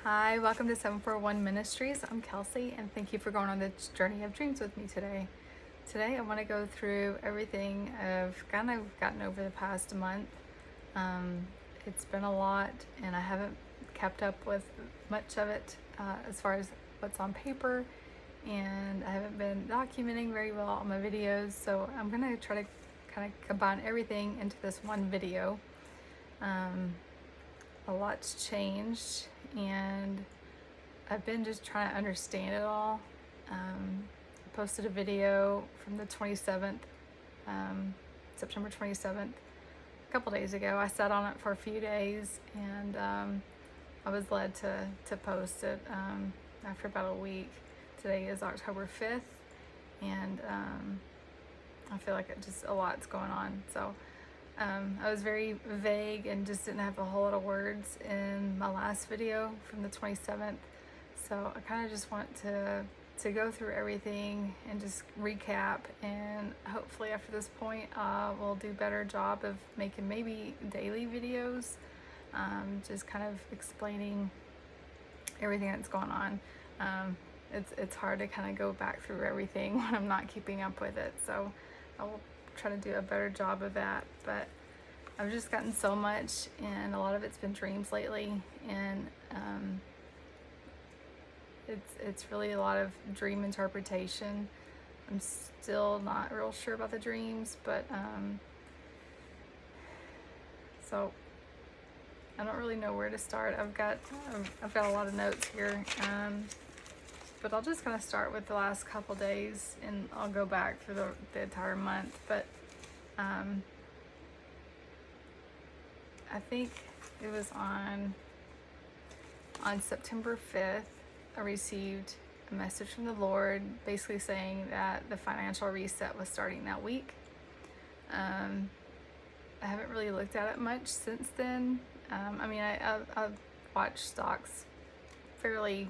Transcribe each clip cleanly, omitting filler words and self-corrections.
Hi, welcome to 741 Ministries. I'm Kelsey, and thank you for going on this journey of dreams with me today. Today, I want to go through everything I've kind of gotten over the past month. It's been a lot, and I haven't kept up with much of it as far as what's on paper, and I haven't been documenting very well on my videos, so I'm going to try to kind of combine everything into this one video. A lot's changed, and I've been just trying to understand it all. I posted a video from the 27th, September 27th, a couple days ago. I sat on it for a few days, and I was led to post it after about a week. Today is October 5th, and I feel like a lot's going on. So I was very vague and just didn't have a whole lot of words in my last video from the 27th. So I kind of just want to go through everything and just recap, and hopefully after this point we'll do a better job of making maybe daily videos, just kind of explaining everything that's going on. It's hard to kind of go back through everything when I'm not keeping up with it, so I will try to do a better job of that. But I've just gotten so much, and a lot of it's been dreams lately, and it's really a lot of dream interpretation. I'm still not real sure about the dreams, but so I don't really know where to start. I've got a lot of notes here, but I'll just kind of start with the last couple days, and I'll go back for the entire month. But I think it was on September 5th, I received a message from the Lord basically saying that the financial reset was starting that week. I haven't really looked at it much since then. I watch stocks fairly,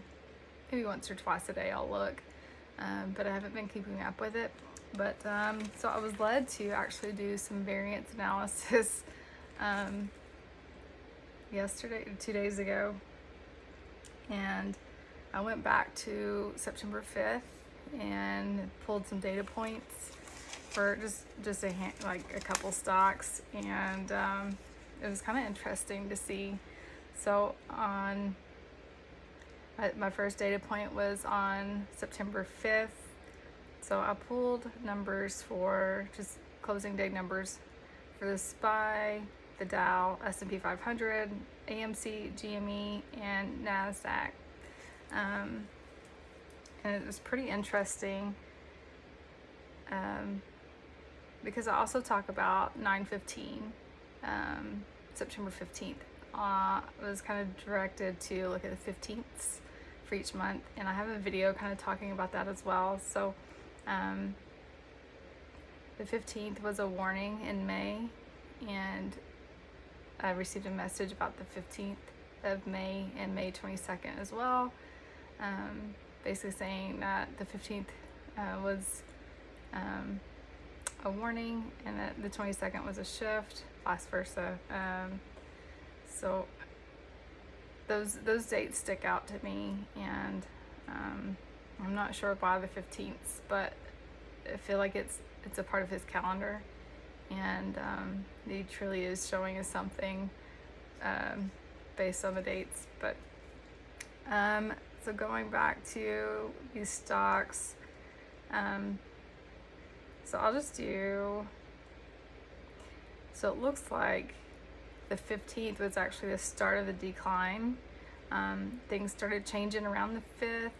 maybe once or twice a day I'll look, but I haven't been keeping up with it. But so I was led to actually do some variance analysis yesterday, 2 days ago, and I went back to September 5th and pulled some data points for just a couple stocks, and it was kind of interesting to see. So on my first data point was on September 5th. So I pulled numbers for just closing day numbers for the SPY, the Dow, S&P 500, AMC, GME, and NASDAQ. And it was pretty interesting because I also talk about 9/15, September 15th. It was kind of directed to look at the 15ths for each month, and I have a video kind of talking about that as well. So the 15th was a warning in May, and I received a message about the 15th of May and May 22nd as well, basically saying that the 15th was a warning, and that the 22nd was a shift, vice versa. So those dates stick out to me, and I'm not sure why the 15th, but I feel like it's a part of his calendar, and he truly is showing us something based on the dates. But so going back to these stocks, so I'll just do, so it looks like the 15th was actually the start of the decline. Things started changing around the 5th.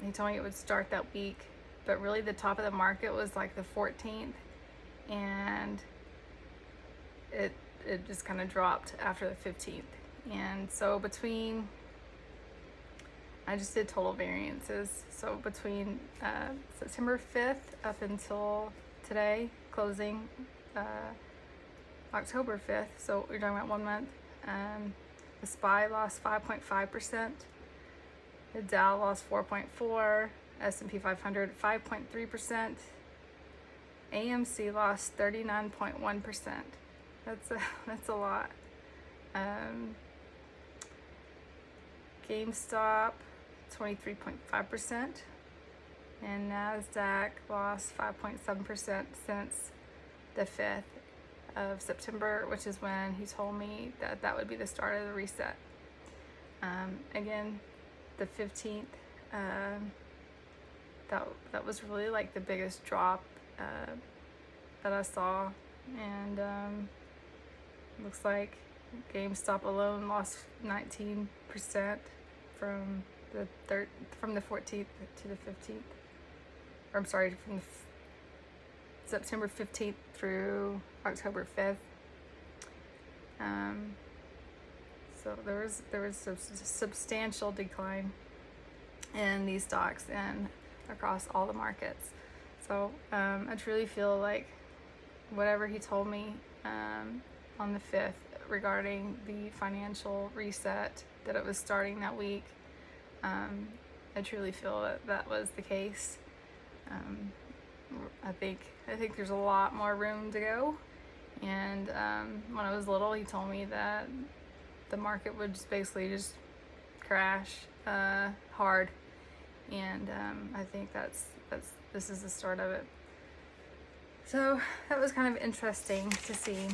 He told me it would start that week, but really the top of the market was like the 14th, and it just kind of dropped after the 15th. And so I just did total variances. So between September 5th up until today, closing October 5th, so we're talking about 1 month, the SPY lost 5.5%, the Dow lost 4.4%, S&P 500 5.3%, AMC lost 39.1%. That's a lot. GameStop 23.5%, and NASDAQ lost 5.7% since the 5th of September, which is when he told me that that would be the start of the reset. Again, the 15th, that was really like the biggest drop that I saw, and looks like GameStop alone lost 19% from the 14th to the 15th. Or I'm sorry, from September 15th through October 5th. So there was a substantial decline in these stocks and across all the markets. So I truly feel like whatever he told me on the 5th regarding the financial reset, that it was starting that week, I truly feel that that was the case. I think there's a lot more room to go. And when I was little, he told me that the market would just basically just crash hard, and I think this is the start of it. So that was kind of interesting to see.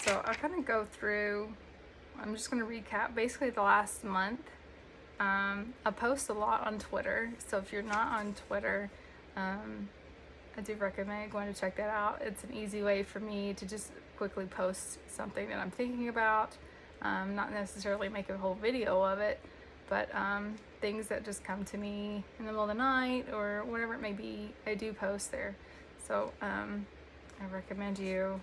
So I'll kind of go through. I'm just going to recap basically the last month. I post a lot on Twitter, so if you're not on Twitter, I do recommend going to check that out. It's an easy way for me to just quickly post something that I'm thinking about, not necessarily make a whole video of it, but things that just come to me in the middle of the night or whatever it may be, I do post there. So I recommend you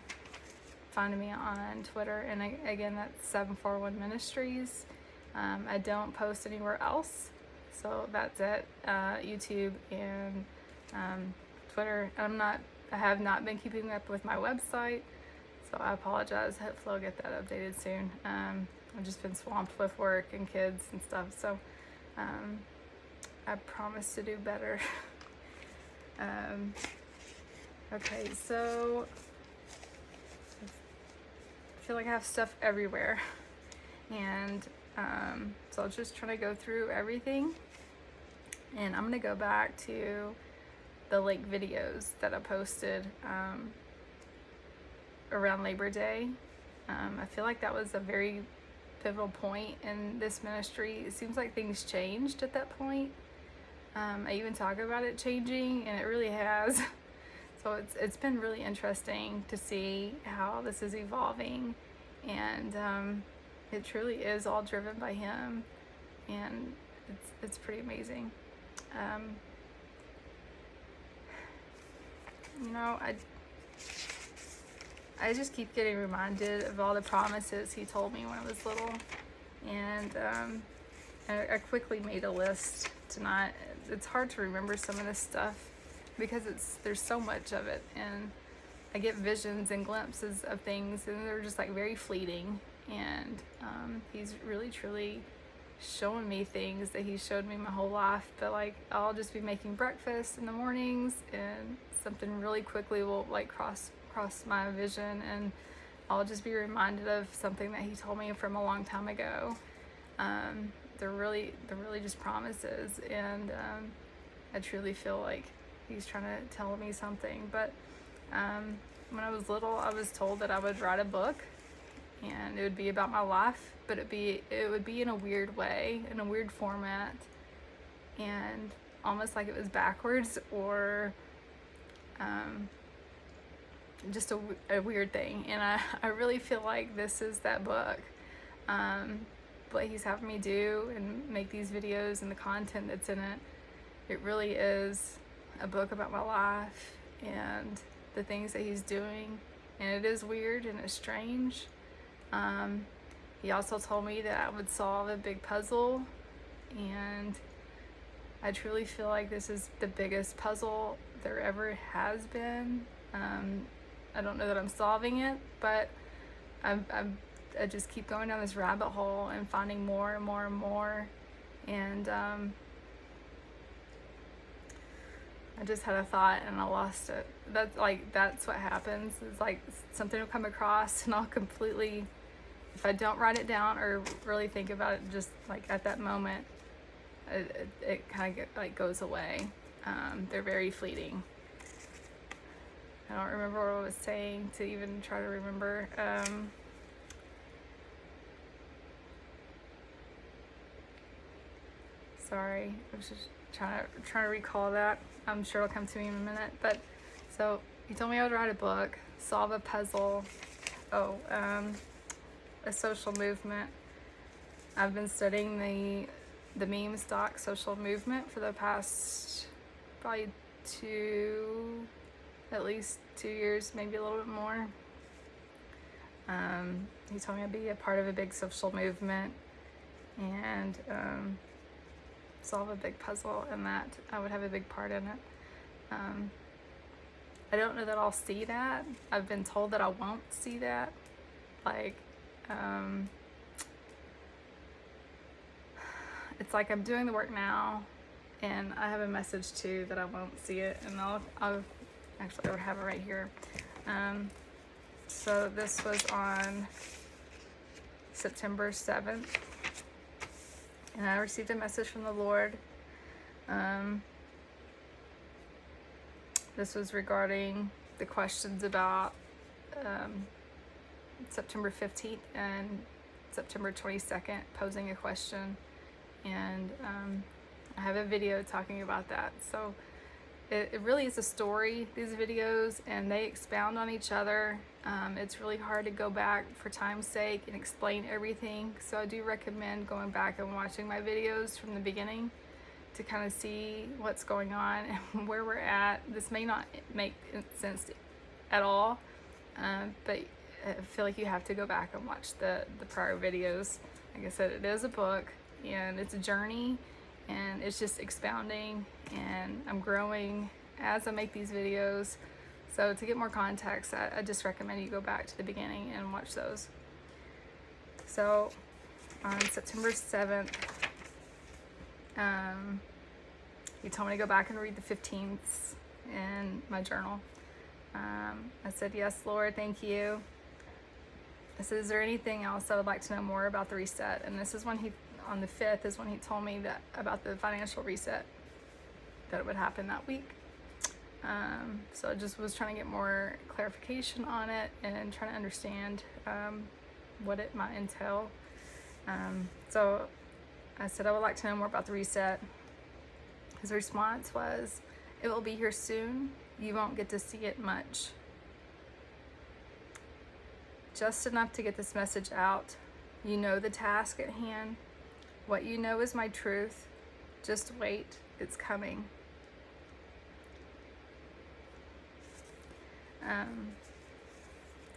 finding me on Twitter, and again, that's 741 Ministries. I don't post anywhere else, so that's it. YouTube and Twitter. I have not been keeping up with my website, so I apologize. Hopefully I'll get that updated soon. I've just been swamped with work and kids and stuff, so I promise to do better. Okay, so I feel like I have stuff everywhere, and so I'll just try to go through everything, and I'm gonna go back to the lake videos that I posted around Labor Day. I feel like that was a very pivotal point in this ministry. It seems like things changed at that point. I even talk about it changing, and it really has. So it's been really interesting to see how this is evolving, and it truly is all driven by him, and it's pretty amazing. You know, I just keep getting reminded of all the promises he told me when I was little, and I quickly made a list tonight. It's hard to remember some of this stuff because there's so much of it, and I get visions and glimpses of things, and they're just like very fleeting, and he's really truly showing me things that he showed me my whole life. But like, I'll just be making breakfast in the mornings, and something really quickly will like cross my vision, and I'll just be reminded of something that he told me from a long time ago. They're really just promises, and I truly feel like he's trying to tell me something. But when I was little, I was told that I would write a book, and it would be about my life, but it would be in a weird way, in a weird format, and almost like it was backwards, or just a weird thing. And I really feel like this is that book. What he's having me do and make these videos and the content that's in it, it really is a book about my life and the things that he's doing. And it is weird and it's strange. He also told me that I would solve a big puzzle, and I truly feel like this is the biggest puzzle there ever has been. I don't know that I'm solving it, but I just keep going down this rabbit hole and finding more and more and more. And I just had a thought and I lost it. That's what happens. It's like something will come across and I'll completely if I don't write it down or really think about it, just like at that moment, it kind of like goes away. They're very fleeting. I don't remember what I was saying to even try to remember. Sorry, I was just trying to recall that. I'm sure it'll come to me in a minute. But so he told me I would write a book, solve a puzzle. Oh, a social movement. I've been studying the meme stock social movement for the past probably at least 2 years, maybe a little bit more. He told me I'd be a part of a big social movement and solve a big puzzle, and that I would have a big part in it. I don't know that I'll see that. I've been told that I won't see that. Like, it's like I'm doing the work now, and I have a message too that I won't see it, and I'll actually have it right here. So this was on September 7th, and I received a message from the Lord. This was regarding the questions about September 15th and September 22nd, posing a question, and I have a video talking about that. So it really is a story, these videos, and they expound on each other. It's really hard to go back for time's sake and explain everything, so I do recommend going back and watching my videos from the beginning to kind of see what's going on and where we're at. This may not make sense at all, but I feel like you have to go back and watch the prior videos. Like I said, it is a book, and it's a journey, and it's just expounding, and I'm growing as I make these videos. So to get more context, I just recommend you go back to the beginning and watch those. So on September 7th, he told me to go back and read the 15ths in my journal. I said, yes, Lord, thank you. I said, is there anything else I would like to know more about the reset? And this is when on the 5th is when he told me that about the financial reset, that it would happen that week. So I just was trying to get more clarification on it and trying to understand what it might entail. So I said, I would like to know more about the reset. His response was, it will be here soon. You won't get to see it much. Just enough to get this message out. You know the task at hand. What you know is my truth. Just wait, it's coming.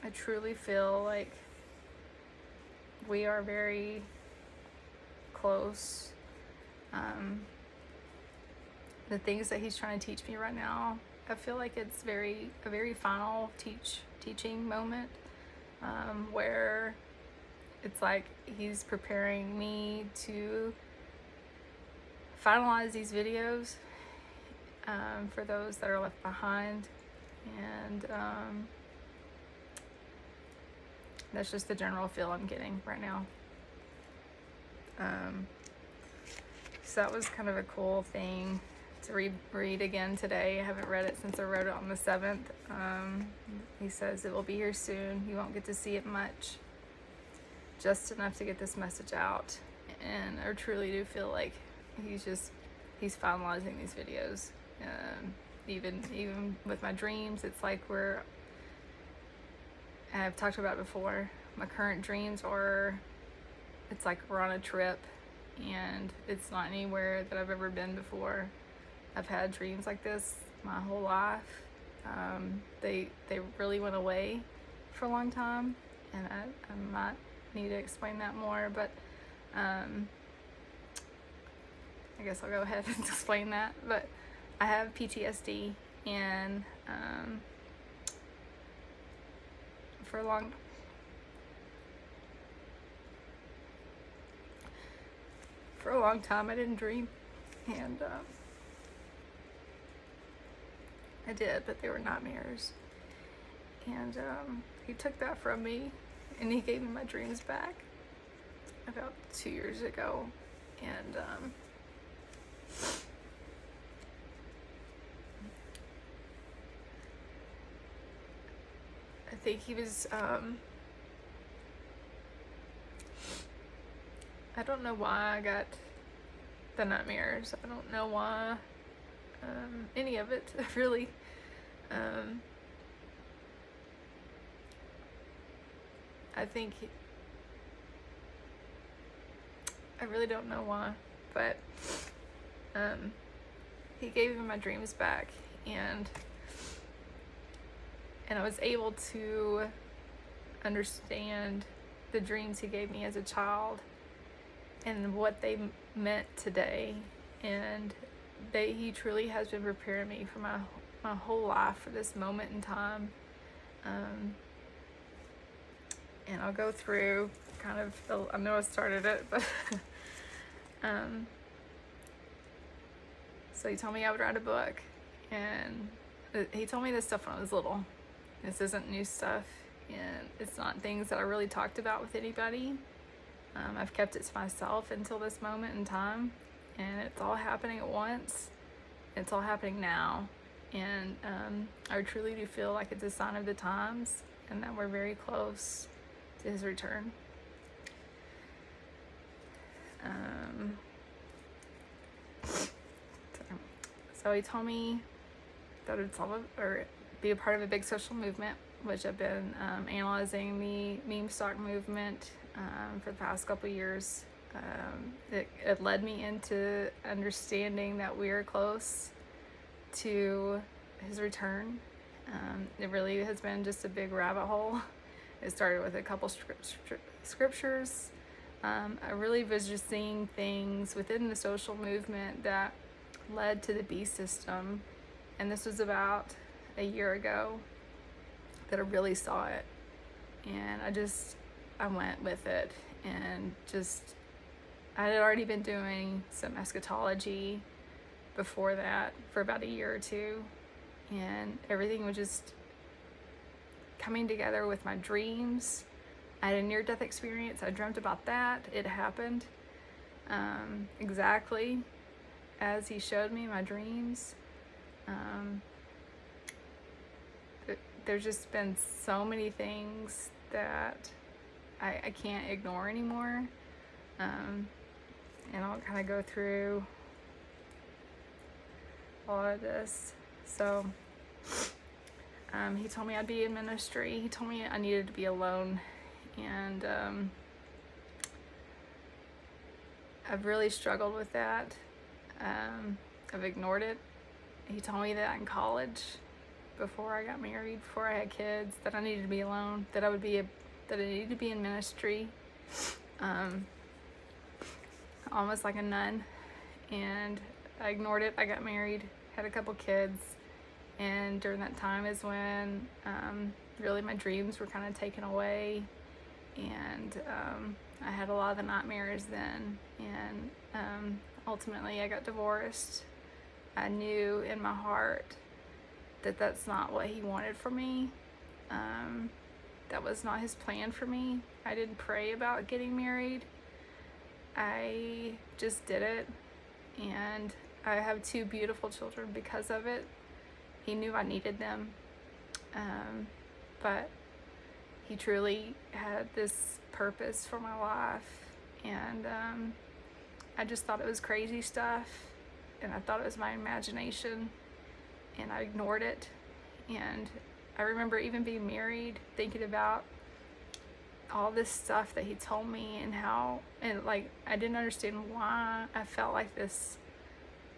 I truly feel like we are very close. The things that he's trying to teach me right now, I feel like it's a very final teaching moment, where it's like he's preparing me to finalize these videos for those that are left behind, and that's just the general feel I'm getting right now. So that was kind of a cool thing to read again today. I haven't read it since I wrote it on the 7th. He says, it will be here soon. You won't get to see it much. Just enough to get this message out. And I truly do feel like he's he's finalizing these videos. Even with my dreams, it's like I've talked about it before, my current dreams it's like we're on a trip, and it's not anywhere that I've ever been before. I've had dreams like this my whole life. They really went away for a long time, and I might need to explain that more, but I guess I'll go ahead and explain that. But I have PTSD, and for a long time I didn't dream, and I did, but they were nightmares, and he took that from me, and he gave me my dreams back about 2 years ago. And I think he was, I don't know why I got the nightmares. I don't know why, any of it, really. I think I really don't know why, but he gave me my dreams back, and I was able to understand the dreams he gave me as a child and what they meant today. And he truly has been preparing me for my whole life for this moment in time. And I'll go through kind of I know I started it, but so he told me I would write a book, and he told me this stuff when I was little. This isn't new stuff, and it's not things that I really talked about with anybody. I've kept it to myself until this moment in time, and it's all happening at once. It's all happening now, and I truly do feel like it's a sign of the times, and that we're very close to his return. So he told me that it's all be a part of a big social movement, which I've been analyzing the meme stock movement for the past couple years. It led me into understanding that we are close to his return. It really has been just a big rabbit hole. It started with a couple scriptures. I really was just seeing things within the social movement that led to the beast system, and this was about a year ago that I really saw it, and I went with it, and I had already been doing some eschatology before that for about a year or two, and everything was just coming together with my dreams. I had a near-death experience. I dreamt about that. It happened exactly as he showed me my dreams. There's just been so many things that I can't ignore anymore. And I'll kind of go through all of this. So he told me I'd be in ministry. He told me I needed to be alone. And I've really struggled with that. I've ignored it. He told me that in college, before I got married, before I had kids, that I needed to be alone, that I needed to be in ministry, almost like a nun. And I ignored it. I got married, had a couple kids, and during that time is when really my dreams were kind of taken away, and I had a lot of the nightmares then, and ultimately I got divorced. I knew in my heart that that's not what he wanted for me. That was not his plan for me. I didn't pray about getting married. I just did it, and I have 2 beautiful children because of it. He knew I needed them, but he truly had this purpose for my life, and I just thought it was crazy stuff, and I thought it was my imagination, and I ignored it. And I remember even being married, thinking about all this stuff that he told me, and how, and like, I didn't understand why I felt like this.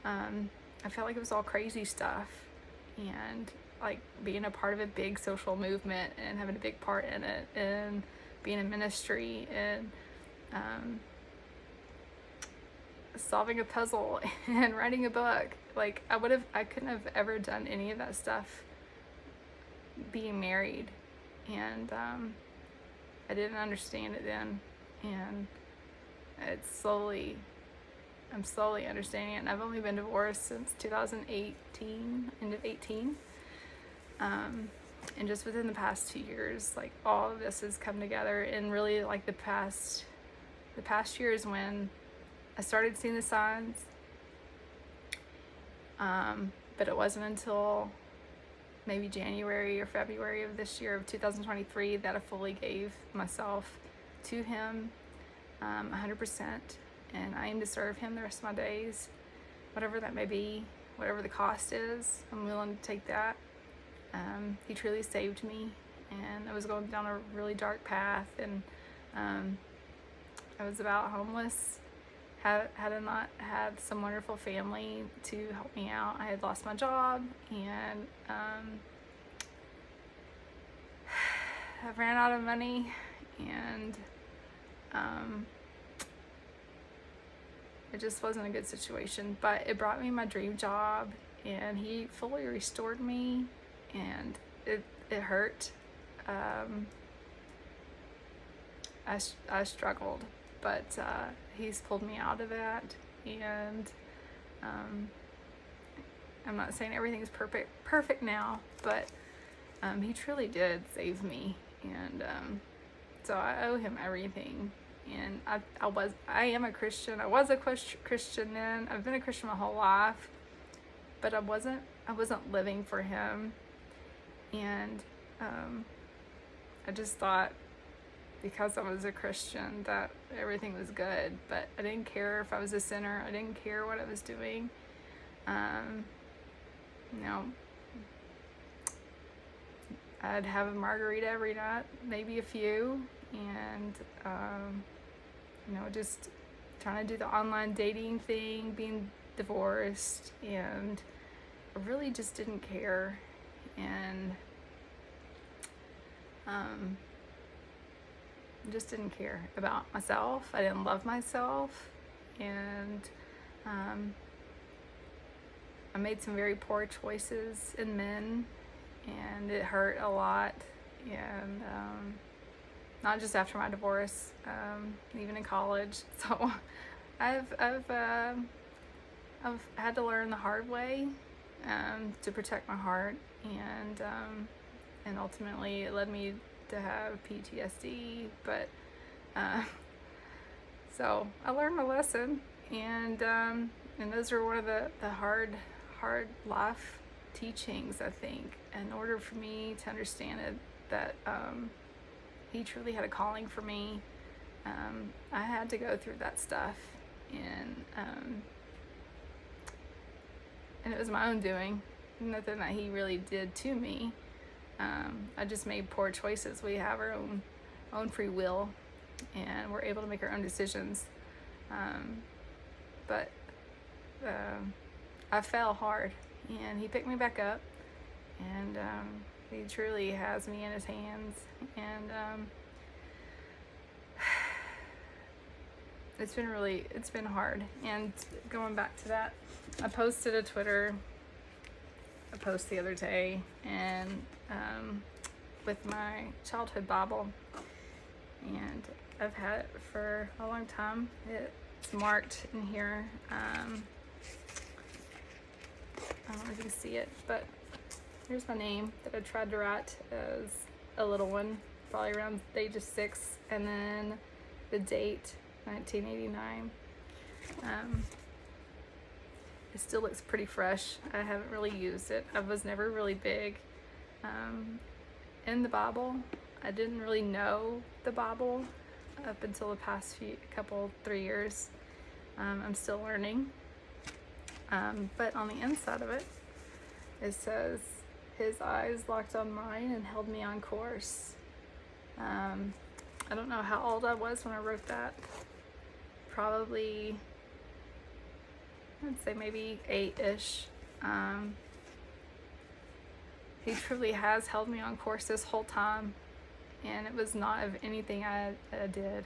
I felt like it was all crazy stuff, and like being a part of a big social movement and having a big part in it, and being in ministry, and solving a puzzle and writing a book. Like I couldn't have ever done any of that stuff being married, and I didn't understand it then, and I'm slowly understanding it. And I've only been divorced since 2018, end of 18. And just within the past 2 years, like all of this has come together. And really, like the past year is when I started seeing the signs. But it wasn't until maybe January or February of this year of 2023 that I fully gave myself to him 100%. And I aim to serve him the rest of my days, whatever that may be, whatever the cost is. I'm willing to take that. He truly saved me, and I was going down a really dark path, and I was about homeless. Had I not had some wonderful family to help me out, I had lost my job, and I ran out of money, and it just wasn't a good situation. But it brought me my dream job, and he fully restored me, and it hurt. I struggled, but he's pulled me out of that, and I'm not saying everything's perfect now, but he truly did save me, and so I owe him everything. And I am a Christian. I was a Christian then. I've been a Christian my whole life, but I wasn't living for him. And I just thought, because I was a Christian, that everything was good, but I didn't care if I was a sinner. I didn't care what I was doing. You know, I'd have a margarita every night, maybe a few, and you know, just trying to do the online dating thing, being divorced, and I really just didn't care. And just didn't care about myself. I didn't love myself, and I made some very poor choices in men, and it hurt a lot. And not just after my divorce, even in college. So I've had to learn the hard way to protect my heart, and ultimately it led me to have PTSD. But so I learned my lesson, and those are one of the hard life teachings, I think, in order for me to understand it, that he truly had a calling for me. I had to go through that stuff, and it was my own doing, nothing that he really did to me. I just made poor choices. We have our own free will, and we're able to make our own decisions. But I fell hard, and he picked me back up, and he truly has me in his hands. And it's been hard. And going back to that, I posted a post the other day, and with my childhood Bible, and I've had it for a long time. It's marked in here. I don't know if you can see it, but here's my name that I tried to write as a little one, probably around the age of 6, and then the date, 1989. It still looks pretty fresh. I haven't really used it. I was never really big in the Bible. I didn't really know the Bible up until the past 3 years. I'm still learning. But on the inside of it, it says, "His eyes locked on mine and held me on course." I don't know how old I was when I wrote that. Probably, I'd say maybe 8-ish. He truly has held me on course this whole time, and it was not of anything I did.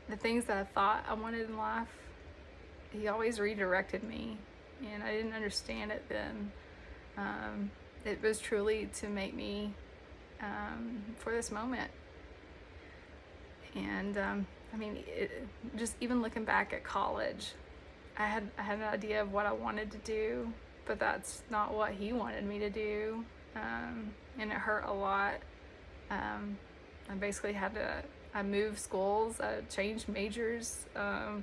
The things that I thought I wanted in life, he always redirected me, and I didn't understand it then. It was truly to make me for this moment. And I mean, just even looking back at college, I had an idea of what I wanted to do, but that's not what he wanted me to do. And it hurt a lot. I basically I moved schools, I changed majors, I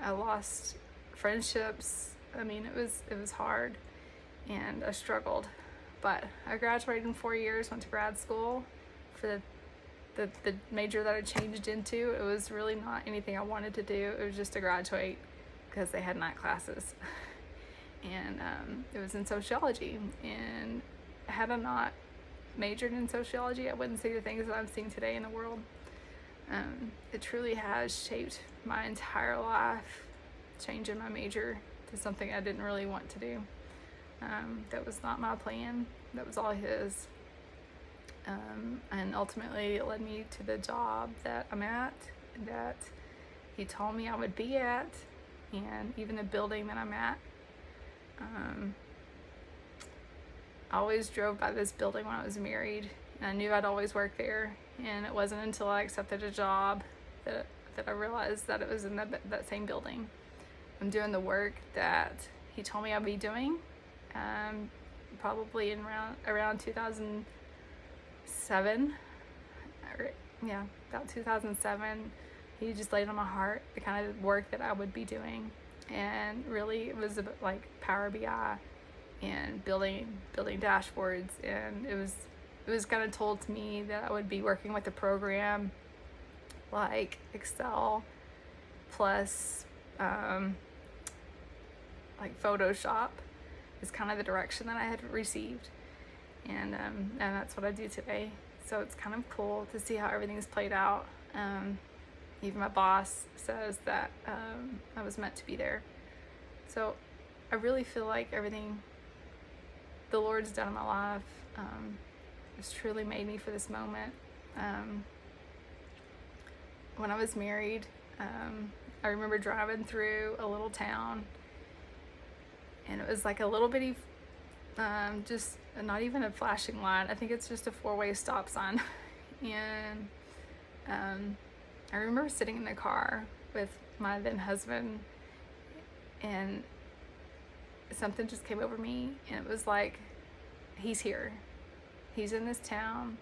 lost friendships. I mean, it was hard, and I struggled. But I graduated in 4 years, went to grad school for the major that I changed into. It was really not anything I wanted to do. It was just to graduate because they had night classes. And it was in sociology. And had I not majored in sociology, I wouldn't see the things that I'm seeing today in the world. It truly has shaped my entire life, changing my major to something I didn't really want to do. That was not my plan. That was all his. And ultimately it led me to the job that I'm at, that he told me I would be at, and even the building that I'm at. I always drove by this building when I was married, and I knew I'd always work there. And it wasn't until I accepted a job that I realized that it was in that same building. I'm doing the work that he told me I'd be doing, probably in around 2007. About 2007. He just laid on my heart the kind of work that I would be doing, and really it was about like Power BI and building dashboards, and it was kind of told to me that I would be working with a program like Excel plus like Photoshop is kind of the direction that I had received, and that's what I do today. So it's kind of cool to see how everything's played out. Even my boss says that I was meant to be there. So I really feel like everything the Lord's done in my life has truly made me for this moment. When I was married, I remember driving through a little town, and it was like a little bitty, just not even a flashing light. I think it's just a 4-way stop sign. And I remember sitting in the car with my then husband, and something just came over me, and it was like, he's here. He's in this town,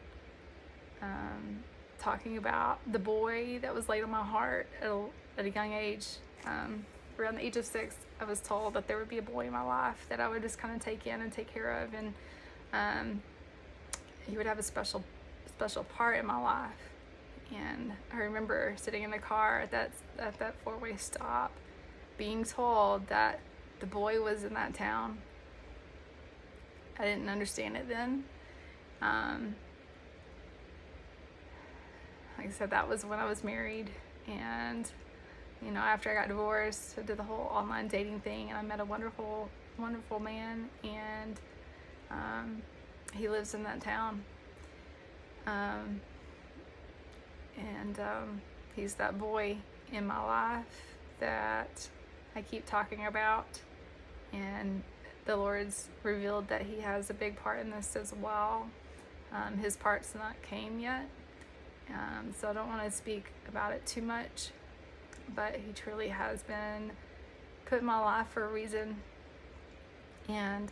talking about the boy that was laid on my heart at a young age. Around the age of 6, I was told that there would be a boy in my life that I would just kind of take in and take care of, and he would have a special part in my life. And I remember sitting in the car at that 4-way stop, being told that the boy was in that town. I didn't understand it then. Like I said, that was when I was married, and after I got divorced, I did the whole online dating thing, and I met a wonderful man, and he lives in that town. He's that boy in my life that I keep talking about, and the Lord's revealed that he has a big part in this as well. His part's not came yet, so I don't want to speak about it too much, but he truly has been put in my life for a reason, and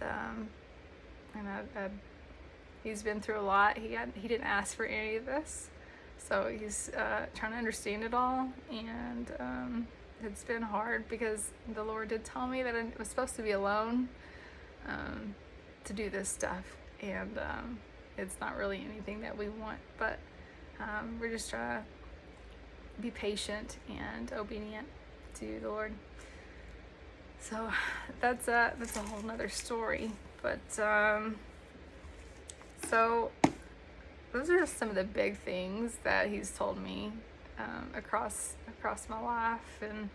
he's been through a lot. He didn't ask for any of this, so he's trying to understand it all, and it's been hard because the Lord did tell me that I was supposed to be alone to do this stuff, and it's not really anything that we want, but we're just trying to be patient and obedient to the Lord. So that's a whole nother story, but so those are just some of the big things that he's told me across my life, and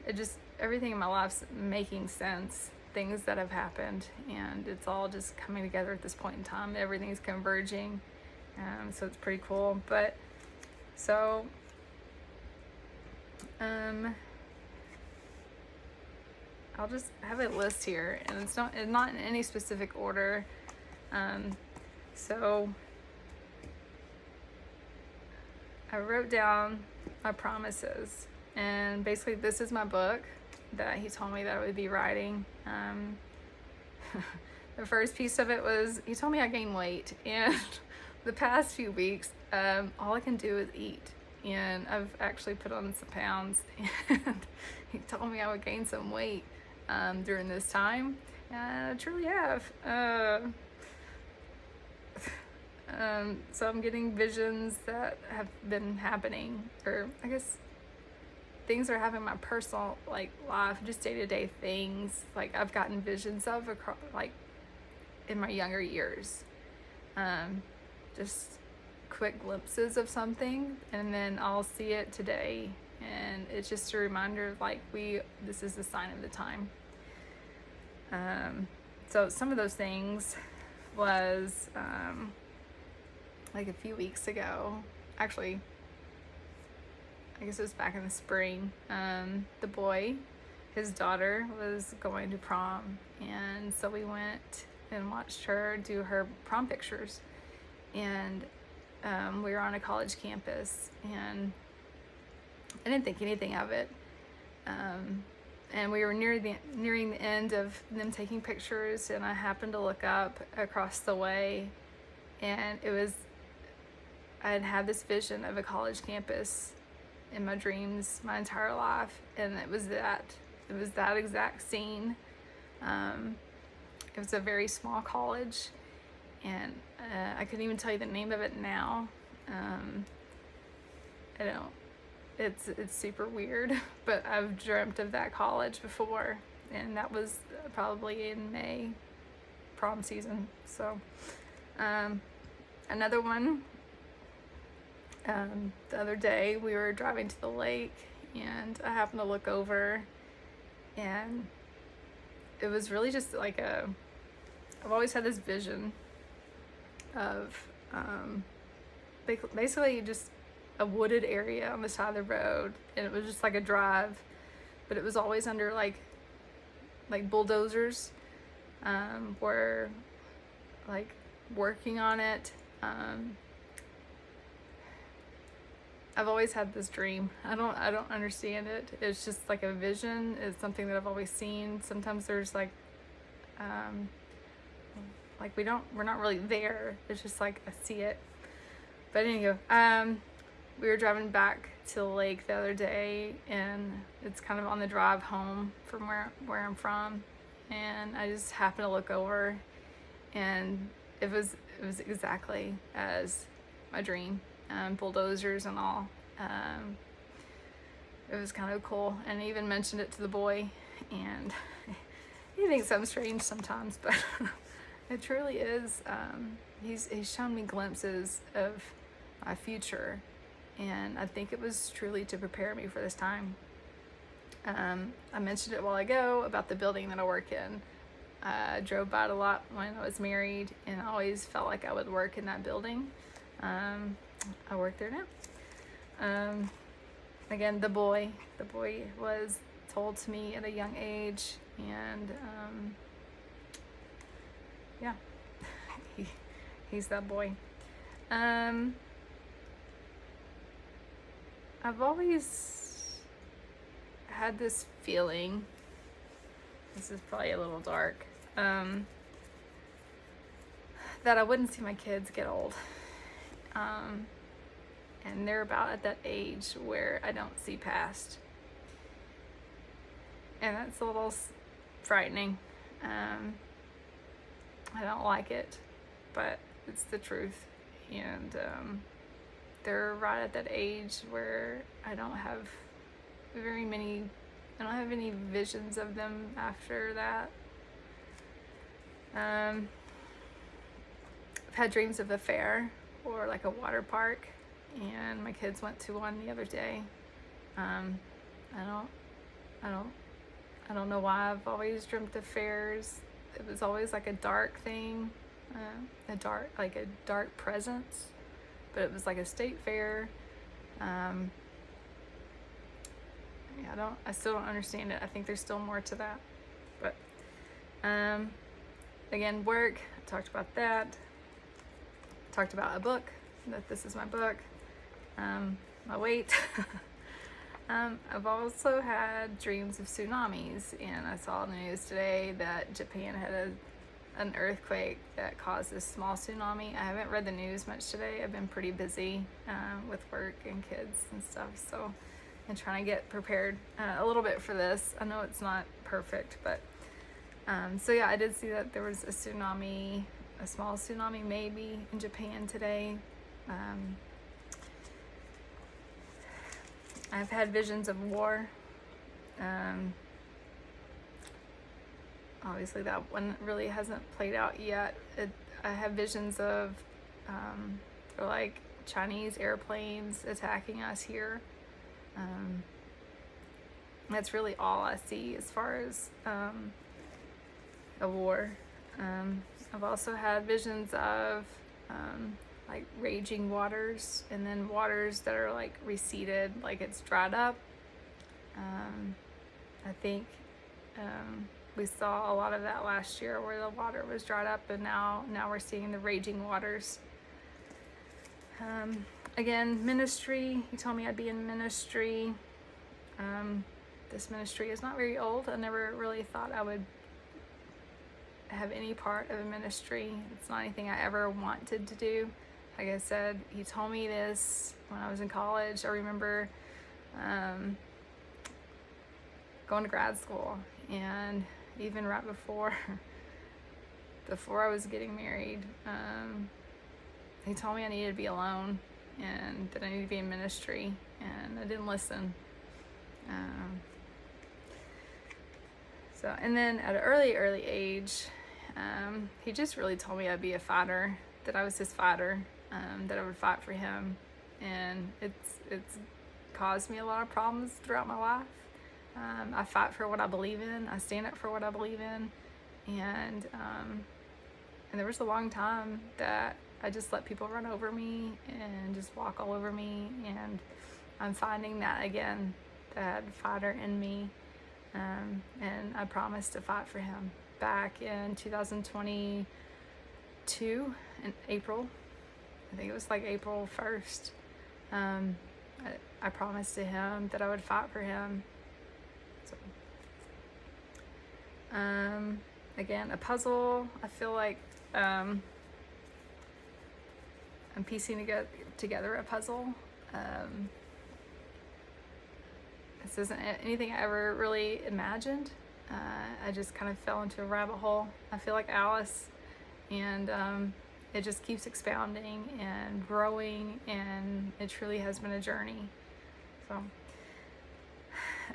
it just, everything in my life's making sense, things that have happened, and it's all just coming together at this point in time. Everything's converging, so it's pretty cool. But so I'll just have a list here, and it's not in any specific order. So I wrote down my promises, and basically this is my book. that he told me that I would be writing. The first piece of it was he told me I gained weight, and the past few weeks, all I can do is eat, and I've actually put on some pounds, and he told me I would gain some weight during this time, and I truly have. So I'm getting visions that have been happening, or I guess things are happening in my personal life, just day-to-day things. Like I've gotten visions of across, like in my younger years, just quick glimpses of something, and then I'll see it today, and it's just a reminder of this is the sign of the time. So some of those things was like a few weeks ago, actually I guess it was back in the spring. The boy, his daughter was going to prom, and so we went and watched her do her prom pictures, and we were on a college campus, and I didn't think anything of it, and we were nearing the end of them taking pictures, and I happened to look up across the way, and I had had this vision of a college campus in my dreams my entire life, and it was that exact scene. It was a very small college, and I couldn't even tell you the name of it now. I don't. It's super weird, but I've dreamt of that college before, and that was probably in May, prom season. So another one. The other day we were driving to the lake, and I happened to look over, and it was really just like I've always had this vision of basically just a wooded area on the side of the road, and it was just like a drive, but it was always under like bulldozers, were like working on it. I've always had this dream. I don't understand it. It's just like a vision. It's something that I've always seen. Sometimes there's we're not really there. It's just like I see it. But anyway, we were driving back to the lake the other day, and it's kind of on the drive home from where I'm from, and I just happened to look over, and it was exactly as my dream. Bulldozers and all. It was kind of cool, and I even mentioned it to the boy, and he thinks I'm strange sometimes, but it truly is. He's shown me glimpses of my future, and I think it was truly to prepare me for this time. I mentioned it a while ago about the building that I work in. I drove by it a lot when I was married, and I always felt like I would work in that building. I work there now. Again, the boy was told to me at a young age, and yeah, he's that boy. I've always had this feeling, this is probably a little dark, that I wouldn't see my kids get old. And they're about at that age where I don't see past, and that's a little frightening. I don't like it, but it's the truth, and they're right at that age where I don't have any visions of them after that. I've had dreams of a fair or like a water park, and my kids went to one the other day. I don't know why I've always dreamt of fairs. It was always like a dark thing, a dark presence, but it was like a state fair. I still don't understand it. I think there's still more to that, but again, work, I talked about that. Talked about a book, that this is my book. My weight. I've also had dreams of tsunamis, and I saw in the news today that Japan had an earthquake that caused this small tsunami. I haven't read the news much today. I've been pretty busy with work and kids and stuff, so I'm trying to get prepared a little bit for this. I know it's not perfect, but so yeah, I did see that there was a tsunami, a small tsunami maybe in Japan today. I've had visions of war. Obviously that one really hasn't played out yet. I have visions of like Chinese airplanes attacking us here. That's really all I see as far as a war. I've also had visions of like raging waters, and then waters that are like receded, like it's dried up. I think we saw a lot of that last year where the water was dried up, and now we're seeing the raging waters. Again, ministry, he told me I'd be in ministry. This ministry is not very old. I never really thought I would have any part of a ministry. It's not anything I ever wanted to do. Like I said, he told me this when I was in college. I remember going to grad school, and even right before I was getting married, he told me I needed to be alone and that I needed to be in ministry, and I didn't listen. And then at an early age, he just really told me I'd be a fighter, that I was his fighter, that I would fight for him, and it's caused me a lot of problems throughout my life. I fight for what I believe in. I stand up for what I believe in, and there was a long time that I just let people run over me and just walk all over me, and I'm finding that again, that fighter in me, and I promised to fight for him back in 2022 in April. I think it was like April 1st. I promised to him that I would fight for him. So, again, a puzzle. I feel like I'm piecing together a puzzle. This isn't anything I ever really imagined. I just kind of fell into a rabbit hole. I feel like Alice, and it just keeps expounding and growing, and it truly has been a journey. So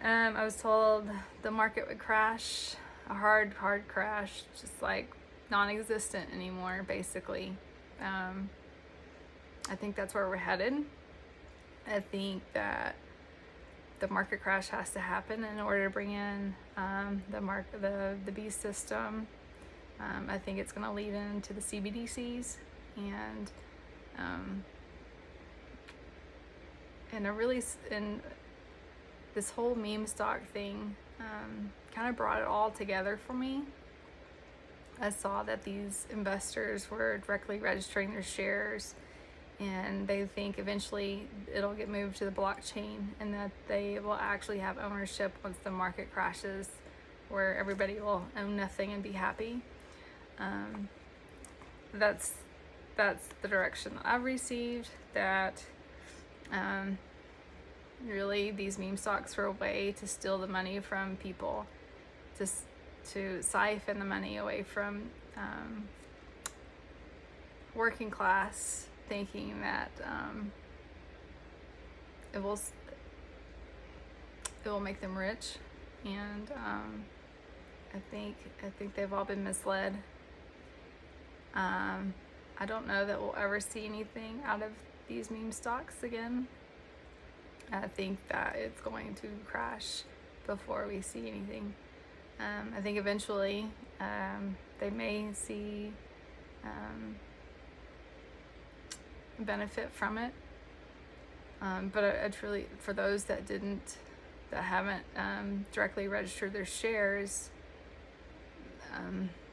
I was told the market would crash, a hard crash, just like non-existent anymore, basically. I think that's where we're headed. I think that the market crash has to happen in order to bring in the beast system. I think it's going to lead into the CBDCs, and this whole meme stock thing kind of brought it all together for me. I saw that these investors were directly registering their shares, and they think eventually it'll get moved to the blockchain, and that they will actually have ownership once the market crashes, where everybody will own nothing and be happy. That's the direction that I've received, that really these meme stocks are a way to steal the money from people, to siphon the money away from working class, thinking that it will make them rich, and I think they've all been misled. I don't know that we'll ever see anything out of these meme stocks again. I think that it's going to crash before we see anything. I think eventually they may see benefit from it, but I truly, for those that haven't directly registered their shares,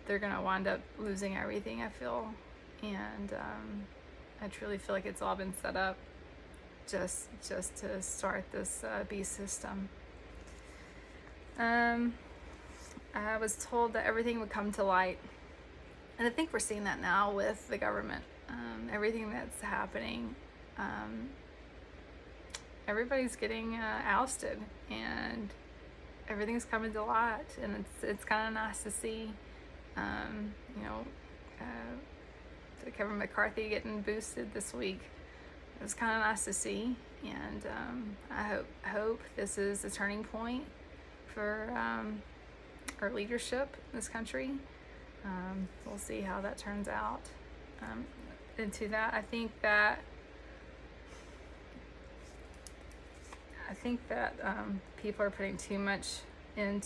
they're gonna wind up losing everything, I feel, and I truly feel like it's all been set up just to start this beast system. I was told that everything would come to light, and I think we're seeing that now with the government. Everything that's happening, everybody's getting ousted, and everything's coming to light, and it's kind of nice to see. You know, Kevin McCarthy getting boosted this week. It was kind of nice to see, and I hope this is a turning point for our leadership in this country. We'll see how that turns out. Into that, I think that people are putting too much into